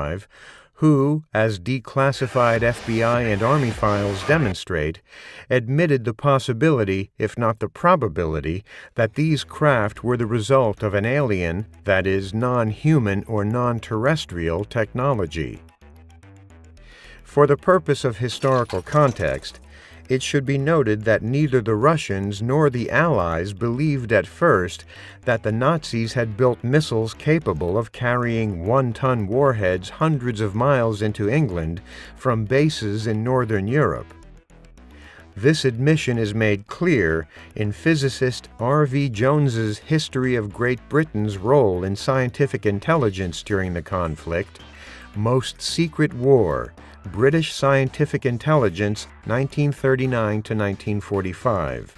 1945, who, as declassified FBI and Army files demonstrate, admitted the possibility, if not the probability, that these craft were the result of an alien, that is, non-human or non-terrestrial technology. For the purpose of historical context, it should be noted that neither the Russians nor the Allies believed at first that the Nazis had built missiles capable of carrying one-ton warheads hundreds of miles into England from bases in Northern Europe. This admission is made clear in physicist R.V. Jones's History of Great Britain's Role in Scientific Intelligence During the Conflict, Most Secret War, British Scientific Intelligence, 1939 to 1945.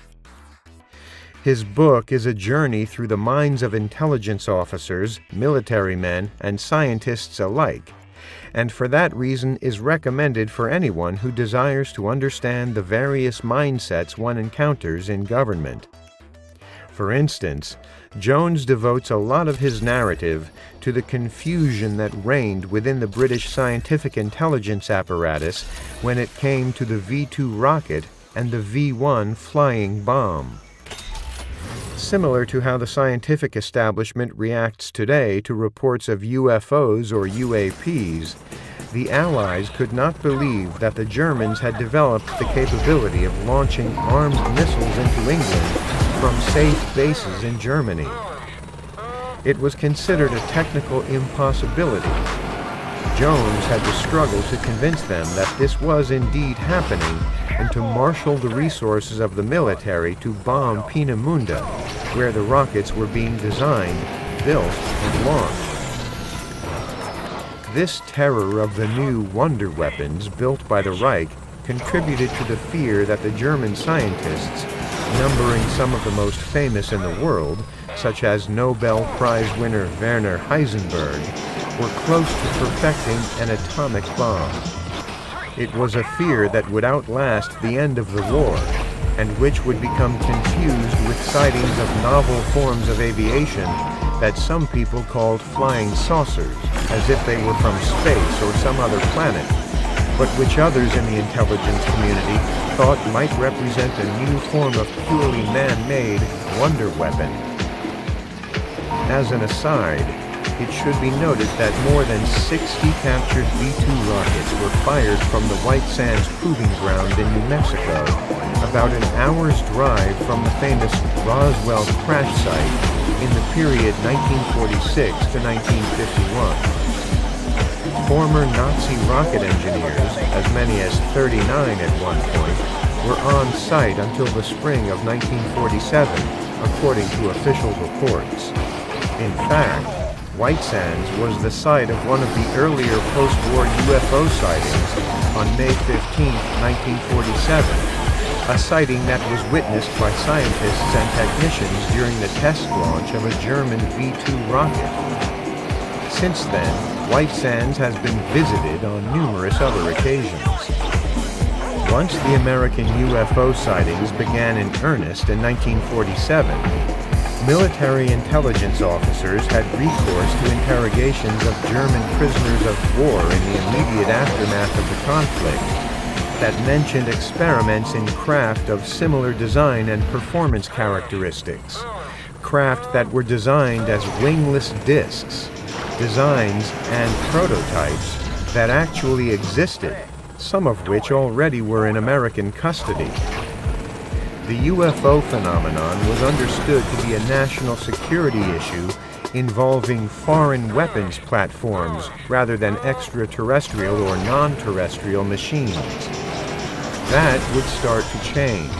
His book is a journey through the minds of intelligence officers, military men, and scientists alike, and for that reason is recommended for anyone who desires to understand the various mindsets one encounters in government. For instance, Jones devotes a lot of his narrative to the confusion that reigned within the British scientific intelligence apparatus when it came to the V-2 rocket and the V-1 flying bomb. Similar to how the scientific establishment reacts today to reports of UFOs or UAPs, the Allies could not believe that the Germans had developed the capability of launching armed missiles into England from safe bases in Germany. It was considered a technical impossibility. Jones had to struggle to convince them that this was indeed happening and to marshal the resources of the military to bomb Peenemünde, where the rockets were being designed, built, and launched. This terror of the new wonder weapons built by the Reich contributed to the fear that the German scientists, numbering some of the most famous in the world, such as Nobel Prize winner Werner Heisenberg, were close to perfecting an atomic bomb. It was a fear that would outlast the end of the war, and which would become confused with sightings of novel forms of aviation that some people called flying saucers, as if they were from space or some other planet, but which others in the intelligence community thought might represent a new form of purely man-made wonder weapon. As an aside, it should be noted that more than 60 captured V-2 rockets were fired from the White Sands Proving Ground in New Mexico, about an hour's drive from the famous Roswell crash site in the period 1946 to 1951. Former Nazi rocket engineers, as many as 39 at one point, were on site until the spring of 1947, according to official reports. In fact, White Sands was the site of one of the earlier post-war UFO sightings on May 15, 1947, a sighting that was witnessed by scientists and technicians during the test launch of a German V-2 rocket. Since then, White Sands has been visited on numerous other occasions. Once the American UFO sightings began in earnest in 1947, military intelligence officers had recourse to interrogations of German prisoners of war in the immediate aftermath of the conflict that mentioned experiments in craft of similar design and performance characteristics, craft that were designed as wingless discs, designs and prototypes that actually existed, some of which already were in American custody. The UFO phenomenon was understood to be a national security issue involving foreign weapons platforms rather than extraterrestrial or non-terrestrial machines. That would start to change.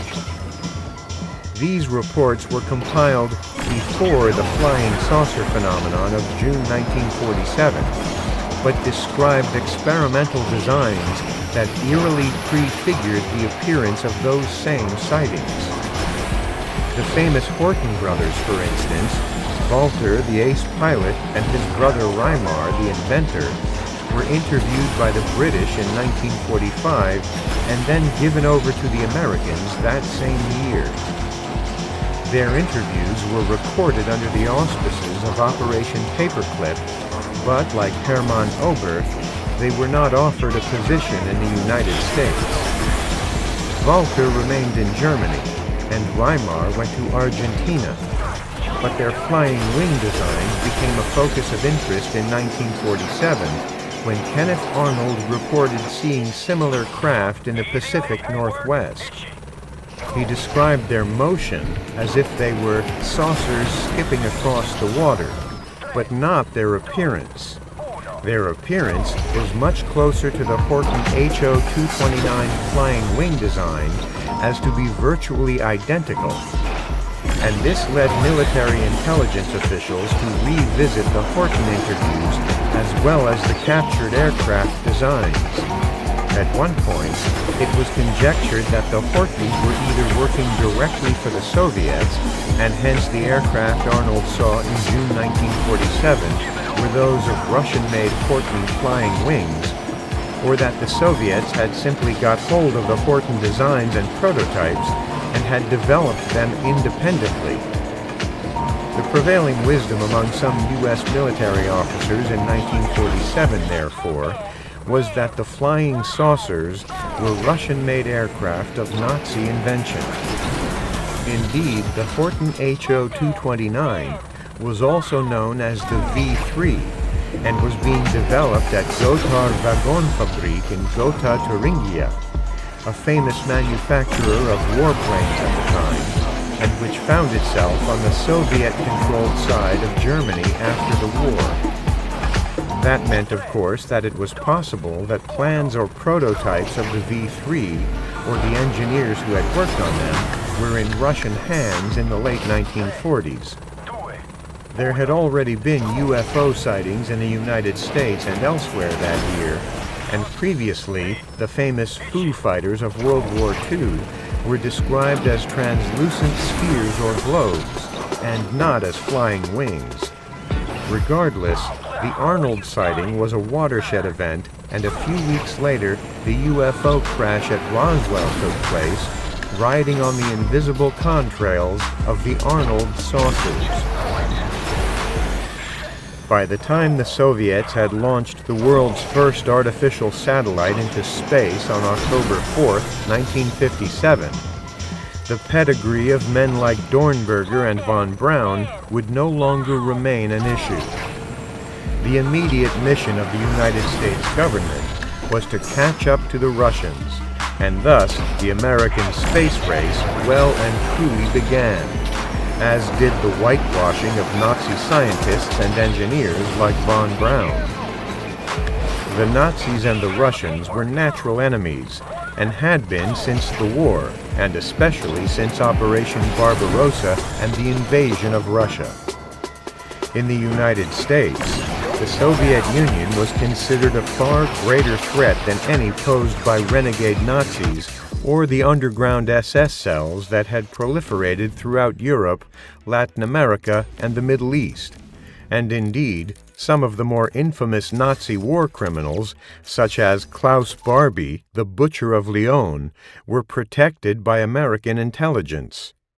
These reports were compiled before the flying saucer phenomenon of June 1947, but described experimental designs that eerily prefigured the appearance of those same sightings. The famous Horton brothers, for instance, Walter, the ace pilot, and his brother Reimar, the inventor, were interviewed by the British in 1945 and then given over to the Americans that same year. Their interviews were recorded under the auspices of Operation Paperclip but like Hermann Oberth, they were not offered a position in the United States. Walker remained in Germany, and Weimar went to Argentina, but their flying wing designs became a focus of interest in 1947 when Kenneth Arnold reported seeing similar craft in the Pacific Northwest. He described their motion as if they were saucers skipping across the water, but not their appearance. Their appearance was much closer to the Horten HO-229 flying wing design as to be virtually identical, and this led military intelligence officials to revisit the Horten interviews as well as the captured aircraft designs. At one point, it was conjectured that the Hortens were either working directly for the Soviets, and hence the aircraft Arnold saw in June 1947 were those of Russian-made Horten flying wings, or that the Soviets had simply got hold of the Horten designs and prototypes and had developed them independently. The prevailing wisdom among some U.S. military officers in 1947, therefore, was that the flying saucers were Russian-made aircraft of Nazi invention. Indeed, the Horten HO-229 was also known as the V-3 and was being developed at Gotthard Waggonfabrik in Gotha, Thuringia, a famous manufacturer of warplanes at the time, and which found itself on the Soviet-controlled side of Germany after the war. That meant, of course, that it was possible that plans or prototypes of the V-3, or the engineers who had worked on them, were in Russian hands in the late 1940s. There had already been UFO sightings in the United States and elsewhere that year, and previously, the famous Foo Fighters of World War II were described as translucent spheres or globes, and not as flying wings. Regardless, the Arnold sighting was a watershed event, and a few weeks later, the UFO crash at Roswell took place, riding on the invisible contrails of the Arnold saucers. By the time the Soviets had launched the world's first artificial satellite into space on October 4, 1957, the pedigree of men like Dornberger and von Braun would no longer remain an issue. The immediate mission of the United States government was to catch up to the Russians, and thus the American space race well and truly began, as did the whitewashing of Nazi scientists and engineers like von Braun. The Nazis and the Russians were natural enemies, and had been since the war, and especially since Operation Barbarossa and the invasion of Russia. In the United States, the Soviet Union was considered a far greater threat than any posed by renegade Nazis or the underground SS cells that had proliferated throughout Europe, Latin America, and the Middle East. And indeed, some of the more infamous Nazi war criminals, such as Klaus Barbie, the Butcher of Lyon, were protected by American intelligence.